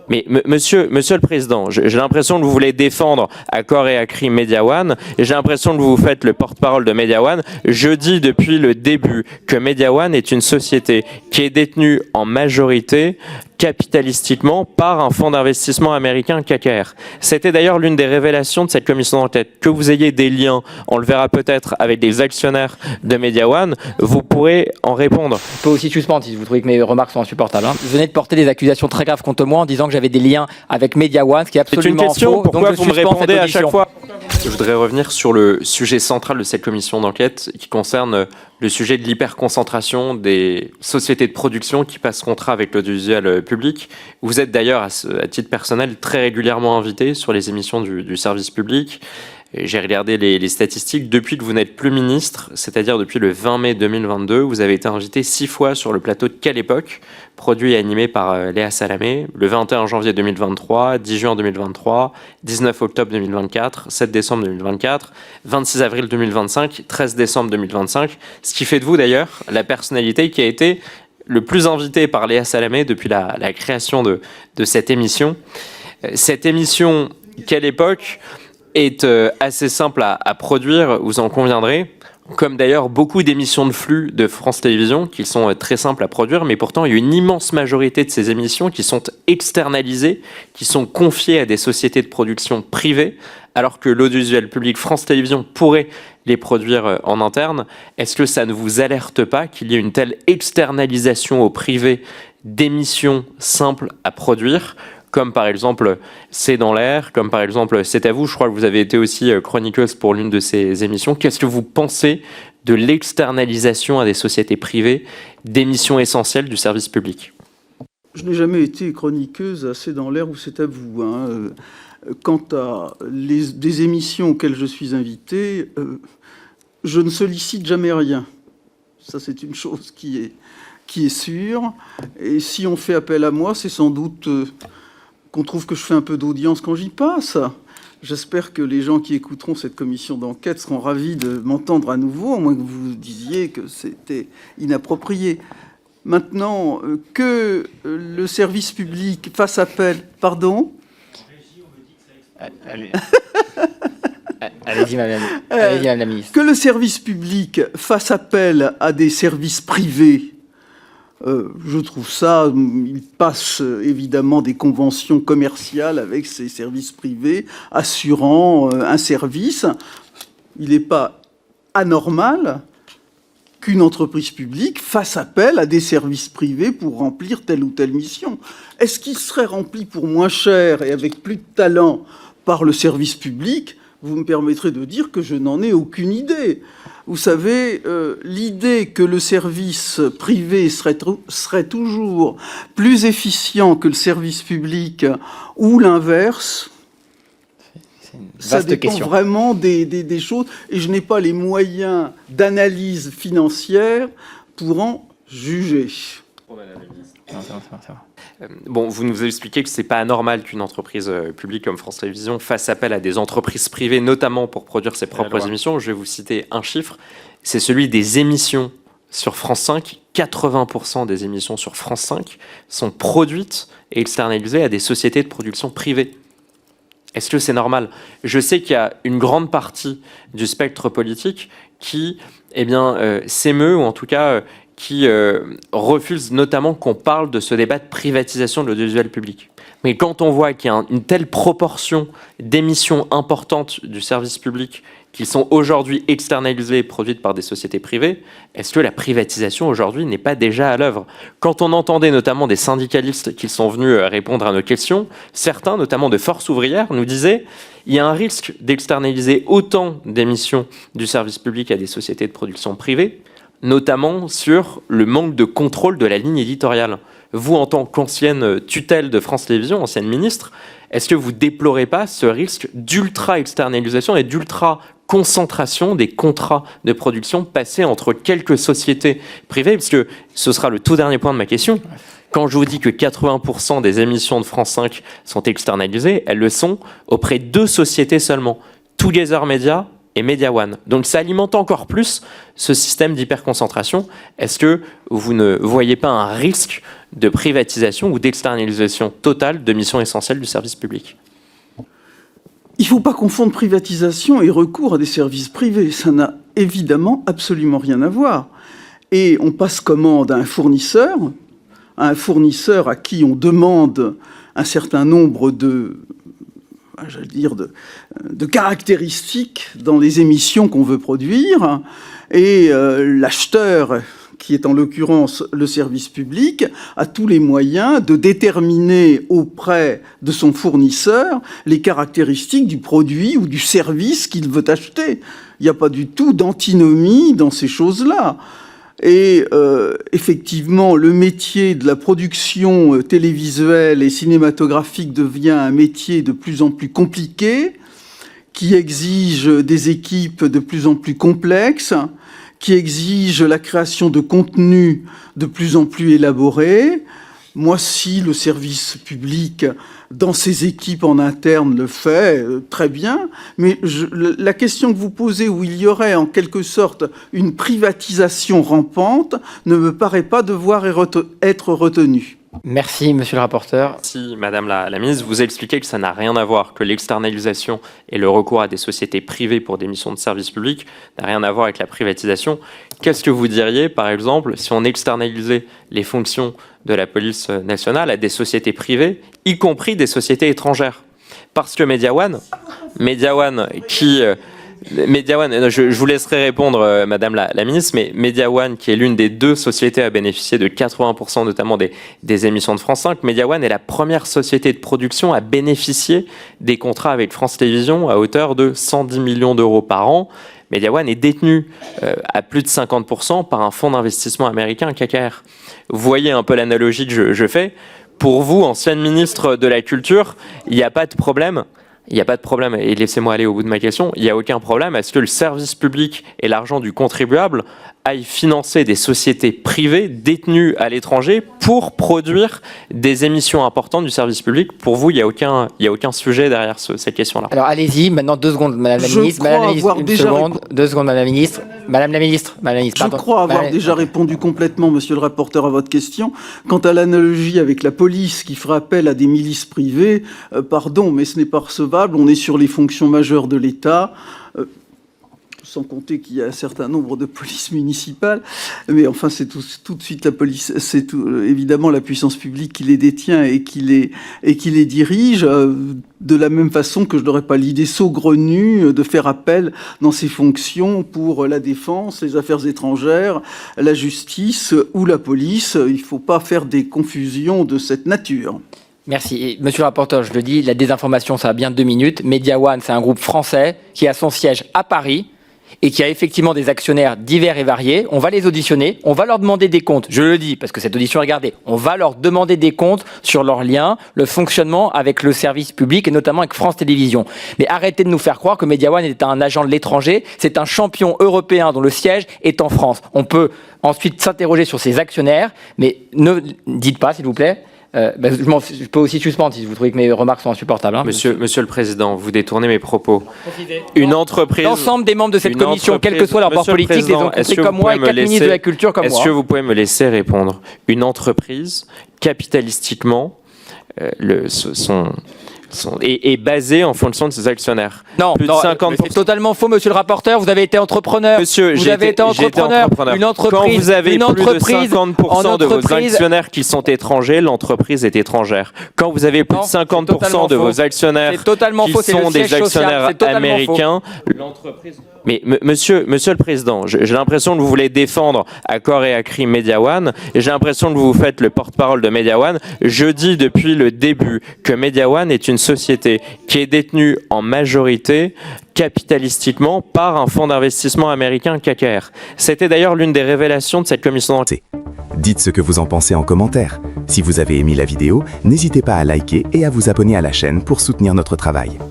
Mais monsieur le Président, j'ai l'impression que vous voulez défendre à corps et à cri Media One, et j'ai l'impression que vous vous faites le porte-parole de Media One. Je dis depuis le début que Media One est une société qui est détenue en majorité capitalistiquement par un fonds d'investissement américain KKR. C'était d'ailleurs l'une des révélations de cette commission d'enquête. Que vous ayez des liens, on le verra peut-être avec des actionnaires de Media One, vous pourrez en répondre. Je peux aussi suspendre si vous trouvez que mes remarques sont insupportables. Vous venez de porter des accusations très graves contre moi en disant que j'avais des liens avec Media One, ce qui est absolument faux. C'est une question, pourquoi vous me répondez à chaque fois? Je voudrais revenir sur le sujet central de cette commission d'enquête qui concerne le sujet de l'hyperconcentration des sociétés de production qui passent contrat avec l'audiovisuel public. Vous êtes d'ailleurs, à titre personnel, très régulièrement invité sur les émissions du service public. J'ai regardé les statistiques. Depuis que vous n'êtes plus ministre, c'est-à-dire depuis le 20 mai 2022, vous avez été invité 6 fois sur le plateau de Quelle Époque, produit et animé par Léa Salamé, le 21 janvier 2023, 10 juin 2023, 19 octobre 2024, 7 décembre 2024, 26 avril 2025, 13 décembre 2025, ce qui fait de vous d'ailleurs la personnalité qui a été le plus invitée par Léa Salamé depuis la création de cette émission. Cette émission Quelle Époque est assez simple à produire, vous en conviendrez, comme d'ailleurs beaucoup d'émissions de flux de France Télévisions qui sont très simples à produire, mais pourtant il y a une immense majorité de ces émissions qui sont externalisées, qui sont confiées à des sociétés de production privées, alors que l'audiovisuel public France Télévisions pourrait les produire en interne. Est-ce que ça ne vous alerte pas qu'il y ait une telle externalisation au privé d'émissions simples à produire, comme par exemple C'est dans l'air, comme par exemple C'est à vous, je crois que vous avez été aussi chroniqueuse pour l'une de ces émissions. Qu'est-ce que vous pensez de l'externalisation à des sociétés privées d'émissions essentielles du service public? Je n'ai jamais été chroniqueuse à C'est dans l'air ou C'est à vous. Quant à des émissions auxquelles je suis invité, je ne sollicite jamais rien. Ça, c'est une chose qui est sûre. Et si on fait appel à moi, c'est sans doute qu'on trouve que je fais un peu d'audience quand j'y passe. J'espère que les gens qui écouteront cette commission d'enquête seront ravis de m'entendre à nouveau, à moins que vous disiez que c'était inapproprié. Maintenant, que le service public fasse appel... Pardon ? Allez-y, madame la ministre. Que le service public fasse appel à des services privés, je trouve ça, il passe évidemment des conventions commerciales avec ces services privés assurant un service. Il n'est pas anormal qu'une entreprise publique fasse appel à des services privés pour remplir telle ou telle mission. Est-ce qu'il serait rempli pour moins cher et avec plus de talent par le service public? Vous me permettrez de dire que je n'en ai aucune idée. Vous savez, l'idée que le service privé serait toujours plus efficient que le service public ou l'inverse, ça dépend vraiment des choses. Et je n'ai pas les moyens d'analyse financière pour en juger. Bon, vous nous expliquez que ce n'est pas anormal qu'une entreprise publique comme France Télévisions fasse appel à des entreprises privées, notamment pour produire ses propres émissions. Je vais vous citer un chiffre, c'est celui des émissions sur France 5. 80% des émissions sur France 5 sont produites et externalisées à des sociétés de production privées. Est-ce que c'est normal? Je sais qu'il y a une grande partie du spectre politique qui s'émeut, ou en tout cas... qui refuse notamment qu'on parle de ce débat de privatisation de l'audiovisuel public. Mais quand on voit qu'il y a une telle proportion d'émissions importantes du service public qui sont aujourd'hui externalisées et produites par des sociétés privées, est-ce que la privatisation aujourd'hui n'est pas déjà à l'œuvre? Quand on entendait notamment des syndicalistes qui sont venus répondre à nos questions, certains, notamment de Force ouvrière, nous disaient il y a un risque d'externaliser autant d'émissions du service public à des sociétés de production privées, notamment sur le manque de contrôle de la ligne éditoriale. Vous, en tant qu'ancienne tutelle de France Télévisions, ancienne ministre, est-ce que vous déplorez pas ce risque d'ultra-externalisation et d'ultra-concentration des contrats de production passés entre quelques sociétés privées? Parce que ce sera le tout dernier point de ma question. Quand je vous dis que 80% des émissions de France 5 sont externalisées, elles le sont auprès de 2 sociétés seulement, Together Media et Media One. Donc ça alimente encore plus ce système d'hyperconcentration. Est-ce que vous ne voyez pas un risque de privatisation ou d'externalisation totale de missions essentielles du service public ? Il ne faut pas confondre privatisation et recours à des services privés. Ça n'a évidemment absolument rien à voir. Et on passe commande à un fournisseur à qui on demande un certain nombre de caractéristiques dans les émissions qu'on veut produire, et l'acheteur, qui est en l'occurrence le service public, a tous les moyens de déterminer auprès de son fournisseur les caractéristiques du produit ou du service qu'il veut acheter. Il n'y a pas du tout d'antinomie dans ces choses-là. Et effectivement, le métier de la production télévisuelle et cinématographique devient un métier de plus en plus compliqué, qui exige des équipes de plus en plus complexes, qui exige la création de contenus de plus en plus élaborés. Moi, si le service public, dans ses équipes en interne, le fait, très bien. Mais la question que vous posez, où il y aurait en quelque sorte une privatisation rampante, ne me paraît pas devoir être retenue. Merci, monsieur le rapporteur. Si, madame la ministre, vous expliquez que ça n'a rien à voir, que l'externalisation et le recours à des sociétés privées pour des missions de service public n'a rien à voir avec la privatisation. Qu'est-ce que vous diriez, par exemple, si on externalisait les fonctions de la police nationale à des sociétés privées, y compris des sociétés étrangères? Parce que Media One, je vous laisserai répondre, madame la ministre, mais Media One, qui est l'une des 2 sociétés à bénéficier de 80% notamment des émissions de France 5, Media One est la première société de production à bénéficier des contrats avec France Télévisions à hauteur de 110 millions d'euros par an. Media One est détenu à plus de 50% par un fonds d'investissement américain, KKR. Vous voyez un peu l'analogie que je fais. Pour vous, ancienne ministre de la Culture, il n'y a pas de problème. Il n'y a pas de problème, et laissez-moi aller au bout de ma question, il n'y a aucun problème à ce que le service public et l'argent du contribuable aillent financer des sociétés privées détenues à l'étranger pour produire des émissions importantes du service public. Pour vous, il n'y a aucun sujet derrière cette question-là. Alors allez-y, maintenant 2 secondes, madame la ministre. Madame la ministre, deux secondes, madame la ministre. Madame la ministre, Je crois avoir déjà répondu complètement, monsieur le rapporteur, à votre question. Quant à l'analogie avec la police qui fera appel à des milices privées, pardon, mais ce n'est pas recevable. On est sur les fonctions majeures de l'État, sans compter qu'il y a un certain nombre de polices municipales. Mais enfin, c'est tout de suite la police, c'est évidemment la puissance publique qui les détient et qui les dirige, de la même façon que je n'aurais pas l'idée saugrenue de faire appel dans ces fonctions pour la défense, les affaires étrangères, la justice ou la police. Il ne faut pas faire des confusions de cette nature. Merci. Et monsieur le rapporteur, je le dis, la désinformation, ça a bien 2 minutes. Media One, c'est un groupe français qui a son siège à Paris et qui a effectivement des actionnaires divers et variés. On va les auditionner, on va leur demander des comptes. Je le dis parce que cette audition est regardée. On va leur demander des comptes sur leurs liens, le fonctionnement avec le service public et notamment avec France Télévisions. Mais arrêtez de nous faire croire que Media One est un agent de l'étranger. C'est un champion européen dont le siège est en France. On peut ensuite s'interroger sur ses actionnaires, mais ne dites pas, s'il vous plaît. Je peux aussi suspendre si vous trouvez que mes remarques sont insupportables. Hein. Monsieur le Président, vous détournez mes propos. Une entreprise... L'ensemble des membres de cette commission, quel que soit leur bord politique, les ont compris comme moi et 4 ministres de la Culture comme moi. Est-ce que vous pouvez me laisser répondre? Une entreprise, capitalistiquement, est basée en fonction de ses actionnaires. Non, c'est totalement faux, monsieur le rapporteur. Vous avez été entrepreneur. Monsieur, vous avez été entrepreneur. Une entreprise, quand vous avez plus de 50% de vos entreprise... actionnaires qui sont étrangers, l'entreprise est étrangère. Quand vous avez plus de 50% de vos actionnaires qui sont des actionnaires américains, l'entreprise... Mais monsieur le Président, j'ai l'impression que vous voulez défendre à corps et à cri Media One, et j'ai l'impression que vous faites le porte-parole de Media One. Je dis depuis le début que Media One est une société qui est détenue en majorité capitalistiquement par un fonds d'investissement américain KKR. C'était d'ailleurs l'une des révélations de cette commission d'enquête. Dites ce que vous en pensez en commentaire. Si vous avez aimé la vidéo, n'hésitez pas à liker et à vous abonner à la chaîne pour soutenir notre travail.